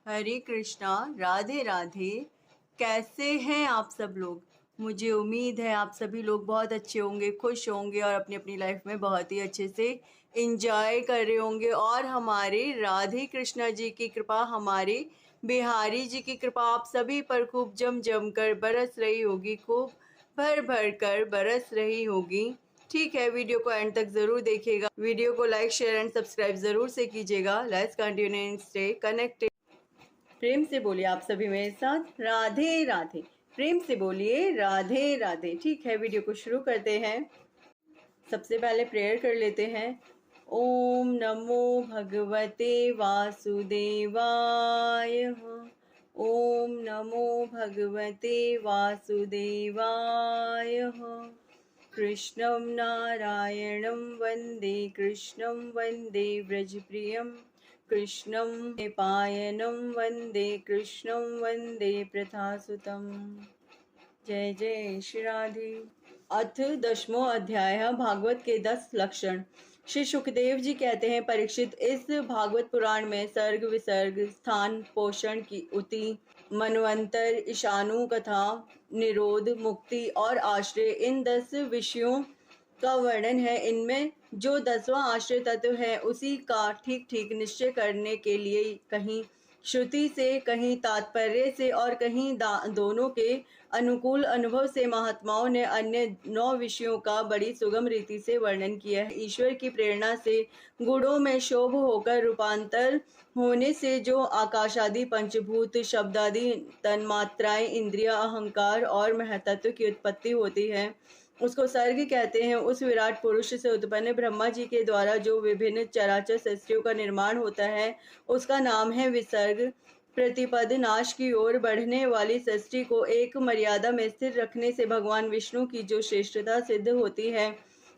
हरे कृष्णा। राधे राधे। कैसे हैं आप सब लोग? मुझे उम्मीद है आप सभी लोग बहुत अच्छे होंगे, खुश होंगे और अपनी अपनी लाइफ में बहुत ही अच्छे से इंजॉय कर रहे होंगे। और हमारे राधे कृष्णा जी की कृपा, हमारे बिहारी जी की कृपा आप सभी पर खूब जम जम कर बरस रही होगी, खूब भर भर कर बरस रही होगी। ठीक है, वीडियो को एंड तक जरूर देखिएगा। वीडियो को लाइक, शेयर एंड सब्सक्राइब जरूर से कीजिएगा। Let's continue and stay connected. प्रेम से बोलिए आप सभी मेरे साथ, राधे राधे। प्रेम से बोलिए राधे राधे। ठीक है, वीडियो को शुरू करते हैं। सबसे पहले प्रेयर कर लेते हैं। ओम नमो भगवते वासुदेवाय। ओम नमो भगवते वासुदेवाय। कृष्णं नारायणं वन्दे, कृष्णं वन्दे व्रजप्रियं, कृष्णं पायनं वन्दे, कृष्णं वन्दे प्रथासुतम्। जय जय श्री राधे। अथ 10वां अध्याय, भागवत के 10 लक्षण। श्री सुखदेव जी कहते हैं, परीक्षित, इस भागवत पुराण में सर्ग, विसर्ग, स्थान, पोषण की उति, मनवंतर, ईशानु कथा, निरोध, मुक्ति और आश्रय, इन 10 विषयों का वर्णन है। इनमें जो 10वां आश्रय तत्व है उसी का ठीक ठीक निश्चय करने के लिए कहीं श्रुति से, कहीं तात्पर्य से और कहीं दोनों के अनुकूल अनुभव से महात्माओं ने अन्य 9 विषयों का बड़ी सुगम रीति से वर्णन किया है। ईश्वर की प्रेरणा से गुणों में शोभ होकर रूपांतर होने से जो आकाशादि पंचभूत, शब्दादि तन्मात्राएं, इंद्रिया, अहंकार और महतत्व की उत्पत्ति होती है उसको सर्ग कहते हैं। उस विराट पुरुष से उत्पन्न ब्रह्मा जी के द्वारा जो विभिन्न चराचर सृष्टियों का निर्माण होता है उसका नाम है विसर्ग। प्रतिपद नाश की ओर बढ़ने वाली सृष्टि को एक मर्यादा में स्थिर रखने से भगवान विष्णु की जो श्रेष्ठता सिद्ध होती है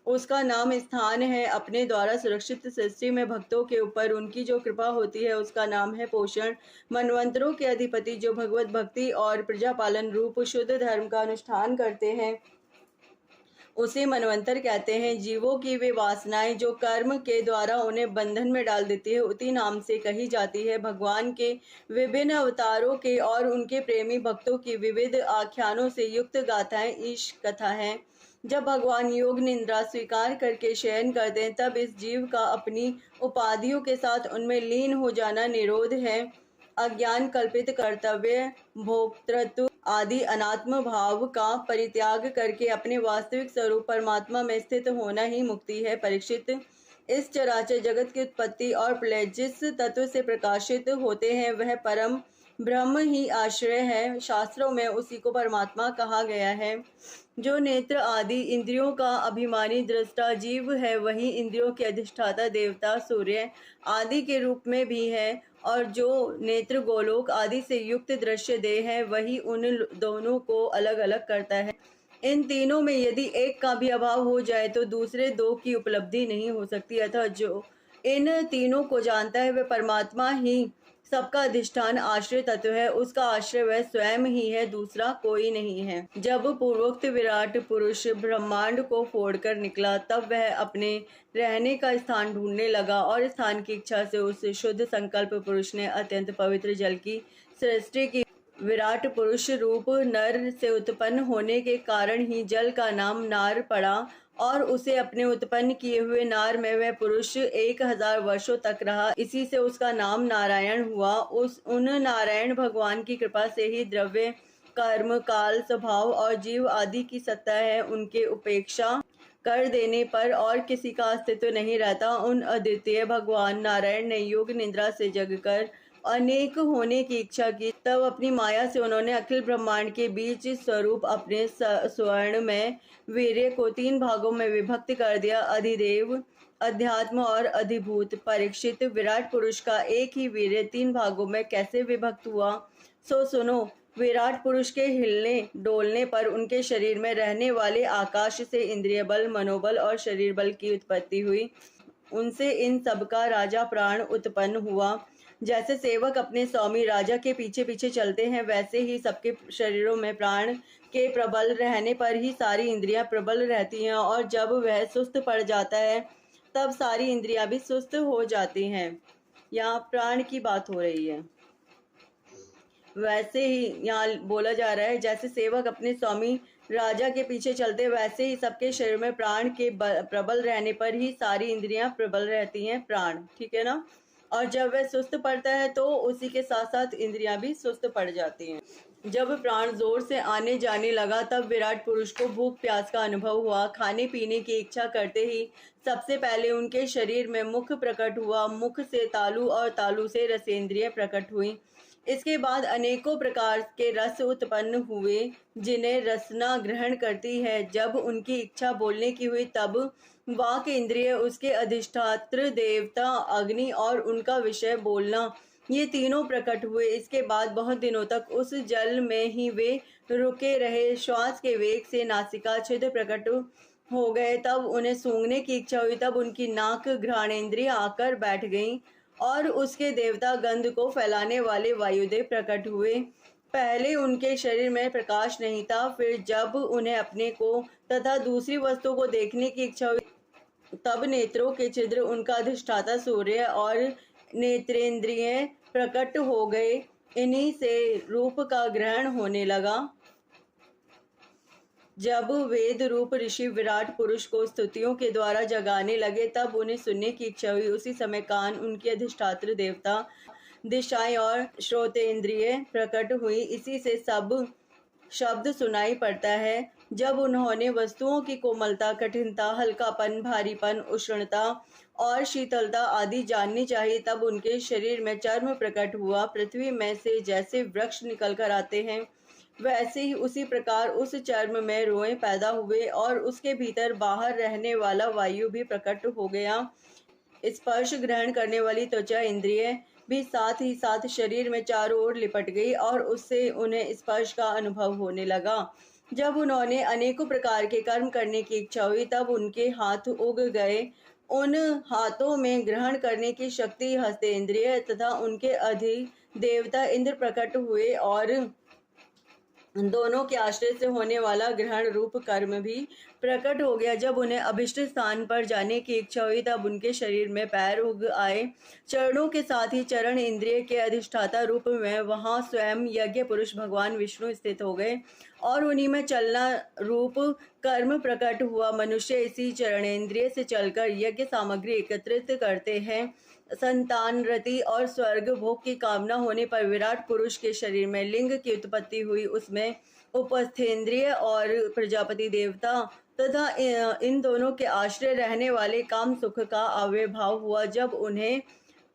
उसका नाम स्थान है। अपने द्वारा सुरक्षित सृष्टि में भक्तों के ऊपर उनकी जो कृपा होती है उसका नाम है पोषण। मनवंतरों के अधिपति जो भगवत भक्ति और प्रजापालन रूप शुद्ध धर्म का अनुष्ठान करते हैं उसे मनवंतर कहते हैं। जीवों की वे वासनाएं जो कर्म के द्वारा उन्हें बंधन में डाल देती है उसी नाम से कही जाती है। भगवान के विभिन्न अवतारों के और उनके प्रेमी भक्तों की विविध आख्यानों से युक्त गाथाएं ईश कथा है। जब भगवान योग निद्रा स्वीकार करके शयन करते हैं तब इस जीव का अपनी उपाधियों के साथ उनमें लीन हो जाना निरोध है। अज्ञान कल्पित कर्तव्य, भोक्तृत्व आदि अनात्म भाव का परित्याग करके अपने वास्तविक स्वरूप परमात्मा में स्थित होना ही मुक्ति है। परीक्षित, इस चराचर जगत की उत्पत्ति और प्रलय जिस तत्व से प्रकाशित होते हैं वह परम ब्रह्म ही आश्रय है। शास्त्रों में उसी को परमात्मा कहा गया है। जो नेत्र आदि इंद्रियों का अभिमानी दृष्टा जीव है वही इंद्रियों के अधिष्ठाता देवता सूर्य आदि के रूप में भी है और जो नेत्र गोलोक आदि से युक्त दृश्य देह है वही उन दोनों को अलग अलग करता है। इन तीनों में यदि एक का भी अभाव हो जाए तो दूसरे दो की उपलब्धि नहीं हो सकती। अतः जो इन तीनों को जानता है वह परमात्मा ही सबका अधिष्ठान आश्रय तत्व है। उसका आश्रय वह स्वयं ही है, दूसरा कोई नहीं है। जब पूर्वोक्त विराट पुरुष ब्रह्मांड को फोड़कर निकला तब वह अपने रहने का स्थान ढूंढने लगा और स्थान की इच्छा से उस शुद्ध संकल्प पुरुष ने अत्यंत पवित्र जल की सृष्टि की। विराट पुरुष रूप नर से उत्पन्न होने के कारण ही जल का नाम नार पड़ा और उसे अपने उत्पन्न किए हुए नार में वह पुरुष 1000 वर्षों तक रहा। इसी से उसका नाम नारायण हुआ। उन नारायण भगवान की कृपा से ही द्रव्य, कर्म, काल, स्वभाव और जीव आदि की सत्ता है। उनके उपेक्षा कर देने पर और किसी का अस्तित्व नहीं रहता। उन अद्वितीय भगवान नारायण ने योग निद्रा से जगकर अनेक होने की इच्छा की। तब अपनी माया से उन्होंने अखिल ब्रह्मांड के बीच स्वरूप अपने स्वर्ण में वीर्य को 3 भागों में विभक्त कर दिया, अधिदेव, अध्यात्म और अधिभूत। परीक्षित, विराट पुरुष का एक ही वीर्य 3 भागों में कैसे विभक्त हुआ सो सुनो। विराट पुरुष के हिलने डोलने पर उनके शरीर में रहने वाले आकाश से इंद्रिय बल, मनोबल और शरीर बल की उत्पत्ति हुई। उनसे इन सबका राजा प्राण उत्पन्न हुआ। जैसे सेवक अपने स्वामी राजा के पीछे पीछे चलते हैं वैसे ही सबके शरीरों में प्राण के प्रबल रहने पर ही सारी इंद्रियां प्रबल रहती हैं और जब वह सुस्त पड़ जाता है तब सारी इंद्रियां भी सुस्त हो जाती हैं। यहाँ प्राण की बात हो रही है। वैसे ही यहाँ बोला जा रहा है, जैसे सेवक अपने स्वामी राजा के पीछे चलते, वैसे ही सबके शरीर में प्राण के प्रबल रहने पर ही सारी इंद्रियां प्रबल रहती हैं, प्राण, ठीक है ना। और जब वह सुस्त पड़ता है तो उसी के साथ साथ इंद्रियां भी सुस्त पड़ जाती हैं। जब प्राण जोर से आने जाने लगा तब विराट पुरुष को भूख प्यास का अनुभव हुआ। खाने पीने की इच्छा करते ही सबसे पहले उनके शरीर में मुख प्रकट हुआ। मुख से तालु और तालु से रसेंद्रिय प्रकट हुई। इसके बाद अनेकों प्रकार के रस उत्पन्न हुए जिन्हें रसना ग्रहण करती है। जब उनकी इच्छा बोलने की हुई तब वाक इंद्रिय, उसके अधिष्ठात्र देवता अग्नि और उनका विषय बोलना, ये तीनों प्रकट हुए। इसके बाद बहुत दिनों तक उस जल में ही वे रुके रहे। श्वास के वेग से नासिका छिद्र प्रकट हो गए। तब उन्हें सूंघने की इच्छा हुई। तब उनकी नाक घ्राणेन्द्रिय आकर बैठ गईं और उसके देवता गंध को फैलाने वाले वायुदेव प्रकट हुए। पहले उनके शरीर में प्रकाश नहीं था, फिर जब उन्हें अपने को तथा दूसरी वस्तु को देखने की इच्छा हुई तब नेत्रों के छिद्र, उनका अधिष्ठाता सूर्य और नेत्रेंद्रिय प्रकट हो गए। इन्हीं से रूप का ग्रहण होने लगा। जब वेद रूप ऋषि विराट पुरुष को स्तुतियों के द्वारा जगाने लगे तब उन्हें सुनने की इच्छा हुई। उसी समय कान, उनकी अधिष्ठात्र देवता, दिशाएं और श्रोतेंद्रिय प्रकट हुई। इसी से सब शब्द सुनाई पड़ता है। जब उन्होंने वस्तुओं की कोमलता, कठिनता, हल्कापन, भारीपन, उष्णता और शीतलता आदि जाननी चाहिए तब उनके शरीर में चर्म प्रकट हुआ। पृथ्वी में से जैसे वृक्ष निकल कर आते हैं वैसे ही उसी प्रकार उस चर्म में रोए पैदा हुए और उसके भीतर बाहर रहने वाला वायु भी प्रकट हो गया। स्पर्श ग्रहण करने वाली त्वचा इंद्रिय भी साथ ही साथ शरीर में चारों ओर लिपट गई और उससे उन्हें स्पर्श का अनुभव होने लगा। जब उन्होंने अनेकों प्रकार के कर्म करने की इच्छा हुई तब उनके हाथ उग गए। उन हाथों में ग्रहण करने की शक्ति हस्तेंद्रिय तथा उनके अधिदेवता इंद्र प्रकट हुए और दोनों के आश्रय से होने वाला ग्रहण रूप कर्म भी प्रकट हो गया। जब उन्हें अभिष्ट स्थान पर जाने की इच्छा हुई तब उनके शरीर में पैर उग आए। चरणों के साथ ही चरण इंद्रिय के अधिष्ठाता रूप में वहां स्वयं यज्ञ पुरुष भगवान विष्णु स्थित हो गए और उन्हीं में चलना रूप कर्म प्रकट हुआ। मनुष्य इसी चरणेंद्रिय से चलकर यज्ञ सामग्री एकत्रित करते हैं। संतान रति और स्वर्ग भोग की कामना होने पर विराट पुरुष के शरीर में लिंग की उत्पत्ति हुई। उसमें उपस्थेंद्रिय और प्रजापति देवता तथा इन दोनों के आश्रय रहने वाले काम सुख का आविर्भाव हुआ। जब उन्हें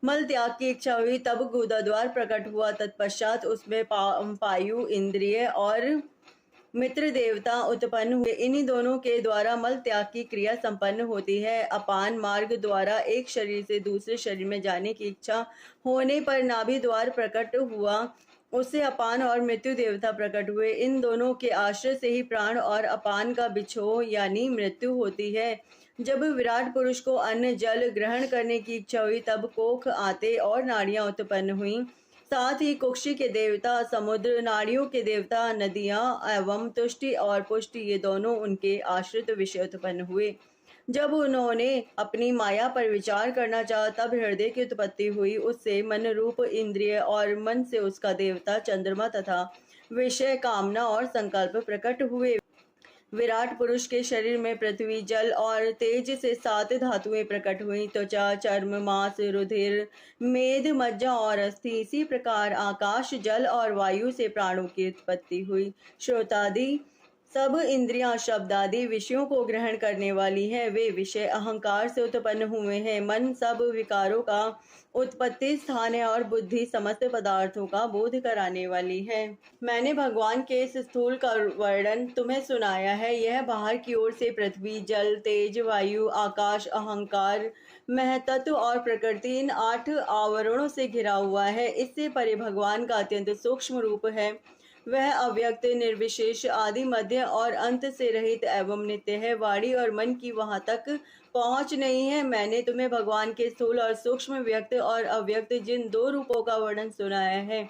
मल त्याग की इच्छा हुई तब गुदाद्वार प्रकट हुआ। तत्पश्चात उसमें पायु इंद्रिय और मित्र देवता उत्पन्न हुए। इन्हीं दोनों के द्वारा मल त्याग की क्रिया संपन्न होती है। अपान मार्ग द्वारा एक शरीर से दूसरे शरीर में जाने की इच्छा होने पर नाभि द्वार प्रकट हुआ। उससे अपान और मृत्यु देवता प्रकट हुए। इन दोनों के आश्रय से ही प्राण और अपान का बिछोह यानी मृत्यु होती है। जब विराट पुरुष को अन्न जल ग्रहण करने की इच्छा हुई तब कोख, आते और नाड़ियां उत्पन्न हुई। साथ ही कुक्षी के देवता समुद्र, नाड़ियों के देवता नदियां एवं तुष्टि और पुष्टि, ये दोनों उनके आश्रित विषय उत्पन्न हुए। जब उन्होंने अपनी माया पर विचार करना चाहा तब हृदय की उत्पत्ति हुई। उससे मन रूप इंद्रिय और मन से उसका देवता चंद्रमा तथा विषय, कामना और संकल्प प्रकट हुए। विराट पुरुष के शरीर में पृथ्वी, जल और तेज से 7 धातुएं प्रकट हुई। त्वचा, चर्म, मांस, रुधिर, मेद, मज्जा और अस्थि। इसी प्रकार आकाश, जल और वायु से प्राणों की उत्पत्ति हुई। श्रोतादि सब इंद्रियां शब्द आदि विषयों को ग्रहण करने वाली हैं। वे विषय अहंकार से उत्पन्न हुए हैं। मन सब विकारों का उत्पत्ति स्थान है और बुद्धि समस्त पदार्थों का बोध कराने वाली है। मैंने भगवान के इस स्थूल का वर्णन तुम्हें सुनाया है। यह बाहर की ओर से पृथ्वी, जल, तेज, वायु, आकाश, अहंकार, महतत्व और प्रकृति, इन 8 आवरणों से घिरा हुआ है। इससे परे भगवान का अत्यंत सूक्ष्म रूप है। वह अव्यक्त, निर्विशेष, आदि, मध्य और अंत से रहित एवं नित्य है। वाणी और मन की वहां तक पहुंच नहीं है। मैंने तुम्हें भगवान के स्थूल और सूक्ष्म, व्यक्त और अव्यक्त जिन 2 रूपों का वर्णन सुनाया है,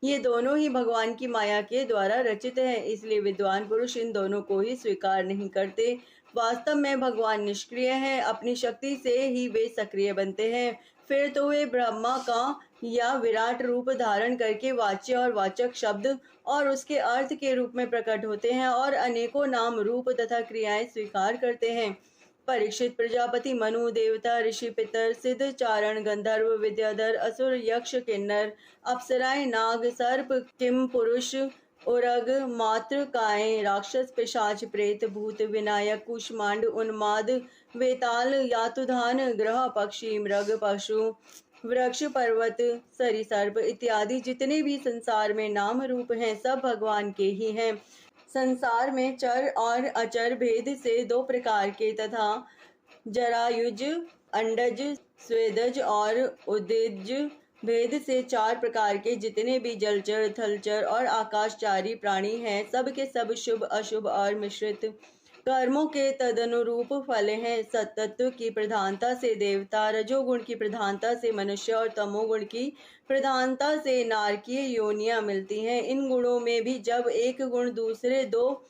ये दोनों ही भगवान की माया के द्वारा रचित है। इसलिए विद्वान पुरुष इन दोनों को ही स्वीकार नहीं करते। वास्तव में भगवान निष्क्रिय है। अपनी शक्ति से ही वे सक्रिय बनते हैं। फिर तो वे ब्रह्मा का या विराट रूप धारण करके वाच्य और वाचक शब्द और उसके अर्थ के रूप में प्रकट होते हैं और अनेकों नाम रूप तथा क्रियाएं स्वीकार करते हैं। परीक्षित, प्रजापति, मनु, देवता, ऋषि, पितर, सिद्ध, चारण, गंधर्व, विद्याधर, असुर, यक्ष, किन्नर, अप्सराएं, नाग, सर्प, किम पुरुष, उरग, मात्र, काय, राक्षस, पिशाच, प्रेत, भूत, विनायक, कुष्मांड, उन्माद, वेताल, यातुधान, ग्रह, पक्षी, मृग, पशु, वृक्ष, पर्वत, सरीसर्प इत्यादि जितने भी संसार में नाम रूप हैं सब भगवान के ही हैं। संसार में चर और अचर भेद से दो प्रकार के तथा जरायुज, अंडज, स्वेदज और उदज भेद से चार प्रकार के जितने भी जलचर, थलचर और आकाशचारी प्राणी हैं सब के सब शुभ, अशुभ और मिश्रित कर्मों के तदनुरूप फल हैं। सत्तत्व की प्रधानता से देवता, रजोगुण की प्रधानता से मनुष्य और तमोगुण की प्रधानता से नारकीय योनियां मिलती हैं। इन गुणों में भी जब एक गुण दूसरे दो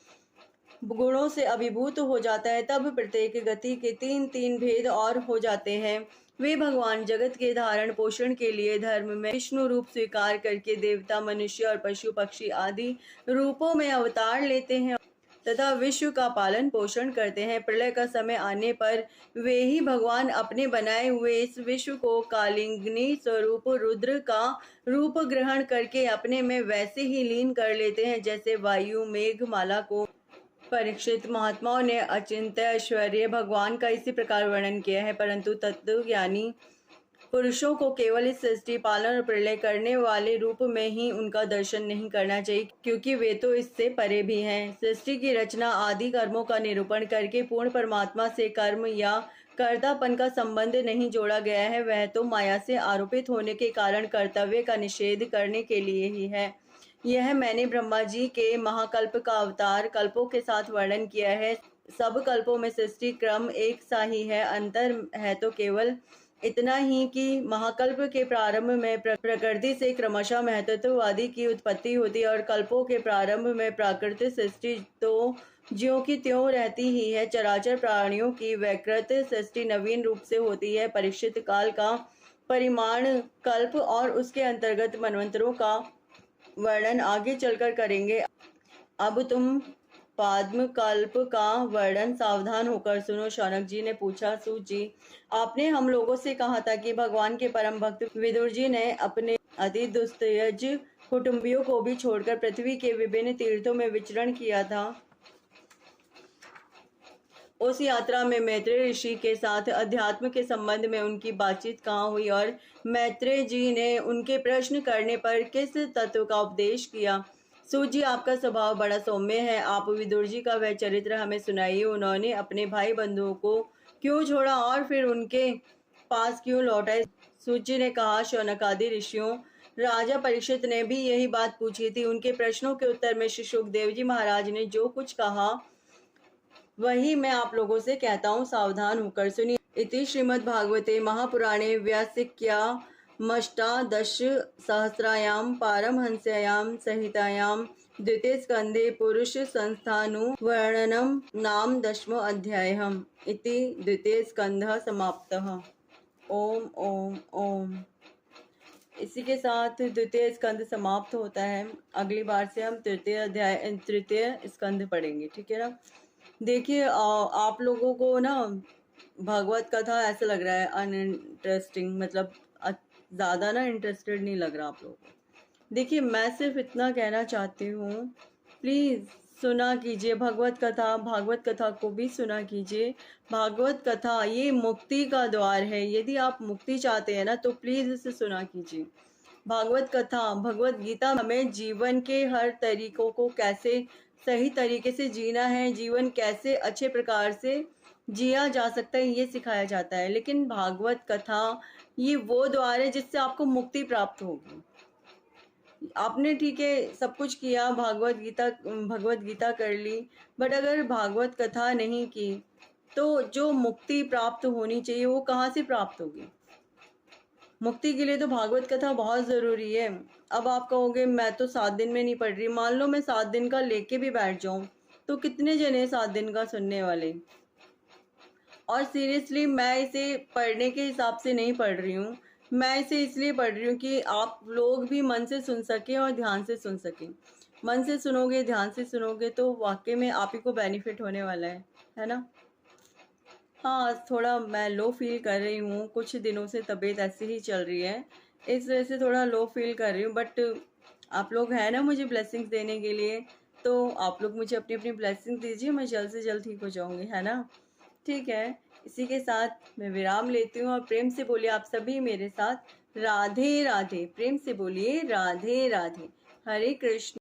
गुणों से अभिभूत हो जाता है तब प्रत्येक गति के तीन तीन भेद और हो जाते हैं। वे भगवान जगत के धारण पोषण के लिए धर्म में विष्णु रूप स्वीकार करके देवता, मनुष्य और पशु पक्षी आदि रूपों में अवतार लेते हैं तथा विश्व का पालन पोषण करते हैं। प्रलय का समय आने पर वे ही भगवान अपने बनाए हुए इस विश्व को कालिंगनी स्वरूप रुद्र का रूप ग्रहण करके अपने में वैसे ही लीन कर लेते हैं जैसे वायु मेघमाला को। परीक्षित, महात्माओं ने अचिंत्य ऐश्वर्य भगवान का इसी प्रकार वर्णन किया है, परंतु तत्व ज्ञानी पुरुषों को केवल इस सृष्टि, पालन और प्रलय करने वाले रूप में ही उनका दर्शन नहीं करना चाहिए, क्योंकि वे तो इससे परे भी हैं। सृष्टि की रचना आदि कर्मों का निरूपण करके पूर्ण परमात्मा से कर्म या कर्तापन का संबंध नहीं जोड़ा गया है, वह तो माया से आरोपित होने के कारण कर्तव्य का निषेध करने के लिए ही है। यह मैंने ब्रह्मा जी के महाकल्प का अवतार कल्पों के साथ वर्णन किया है। सब कल्पों में सृष्टि क्रम एक सा ही है, अंतर है तो केवल इतना ही कि महाकल्प के प्रारंभ में प्रकृति से क्रमशः महतत्ववादी की उत्पत्ति होती है और कल्पों के प्रारंभ में प्राकृतिक सृष्टि तो ज्यों की त्यों रहती ही है। चराचर प्राणियों की वैकृत सृष्टि नवीन रूप से होती है। परीक्षित, काल का परिमाण कल्प और उसके अंतर्गत मनवंतरों का वर्णन आगे चलकर करेंगे। अब तुम पद्म कल्प का वर्णन सावधान होकर सुनो। शौनक जी ने पूछा, सूत जी, आपने हम लोगों से कहा था कि भगवान के परम भक्त विदुर जी ने अपने अति दुस्तयज कुटुंबियों को भी छोड़कर पृथ्वी के विभिन्न तीर्थों में विचरण किया था। उस यात्रा में मैत्रेय ऋषि के साथ अध्यात्म के संबंध में उनकी बातचीत कहाँ हुई और मैत्रेय जी ने उनके प्रश्न करने पर किस तत्व का उपदेश किया? सूत जी, आपका स्वभाव बड़ा सौम्य है, आप विदुर जी का वह चरित्र हमें सुनाइए। उन्होंने अपने भाई बंधुओं को क्यों छोड़ा और फिर उनके पास क्यों लौट आए? सूत जी ने कहा, शौनकादि ऋषियों, राजा परीक्षित ने भी यही बात पूछी थी। उनके प्रश्नों के उत्तर में श्री शुकदेव जी महाराज ने जो कुछ कहा वही मैं आप लोगों से कहता हूँ, सावधान होकर सुनिए। इति श्रीमद्भागवते महापुराणे व्यासक्यामष्टादश सहस्रायाम पारमहंस्याम संहितायां द्वितीय स्कंधे पुरुष संस्थानुवर्णनम नाम 10वां अध्यायः इति द्वितीय स्कंधः समाप्तः। ओम ओम ओम। इसी के साथ द्वितीय स्कंध समाप्त होता है। अगली बार से हम तृतीय स्कंध पढ़ेंगे, ठीक है ना। देखिए, आप लोगों को ना भागवत कथा ऐसा लग रहा है अनइंटरेस्टिंग, मतलब ज़्यादा ना इंटरेस्टेड नहीं लग रहा आप लोगों को। देखिए, मैं सिर्फ इतना कहना चाहती हूँ, प्लीज़ सुना कीजिए भागवत कथा को भी सुना कीजिए। भागवत कथा ये मुक्ति का द्वार है। यदि आप मुक्ति चाहते हैं ना तो प्लीज़ इसे सुना कीजिए। भागवत कथा, भगवत गीता हमें जीवन के हर तरीकों को कैसे सही तरीके से जीना है, जीवन कैसे अच्छे प्रकार से जिया जा सकता है, ये सिखाया जाता है। लेकिन भागवत कथा ये वो द्वार है जिससे आपको मुक्ति प्राप्त होगी। आपने ठीक है सब कुछ किया, भगवत गीता कर ली, बट अगर भागवत कथा नहीं की तो जो मुक्ति प्राप्त होनी चाहिए वो कहाँ से प्राप्त होगी? मुक्ति के लिए तो भागवत कथा बहुत ज़रूरी है। अब आप कहोगे मैं तो 7 दिन में नहीं पढ़ रही। मान लो मैं 7 दिन का लेके भी बैठ जाऊं तो कितने जने 7 दिन का सुनने वाले? और सीरियसली मैं इसे पढ़ने के हिसाब से नहीं पढ़ रही हूँ, मैं इसे इसलिए पढ़ रही हूँ कि आप लोग भी मन से सुन सकें और ध्यान से सुन सकें। मन से सुनोगे, ध्यान से सुनोगे तो वाक़ई में आप ही को बेनिफिट होने वाला है ना? हाँ, थोड़ा मैं लो फ़ील कर रही हूँ, कुछ दिनों से तबीयत ऐसे ही चल रही है, इस वजह से थोड़ा लो फ़ील कर रही हूँ, बट आप लोग हैं ना मुझे ब्लेसिंग्स देने के लिए, तो आप लोग मुझे अपनी-अपनी ब्लेसिंग दीजिए, मैं जल्द से जल्द ठीक हो जाऊँगी, है ना? ठीक है, इसी के साथ मैं विराम लेती हूँ और प्रेम से बोलिए आप सभी मेरे साथ, राधे राधे। प्रेम से बोलिए राधे राधे। हरे कृष्ण।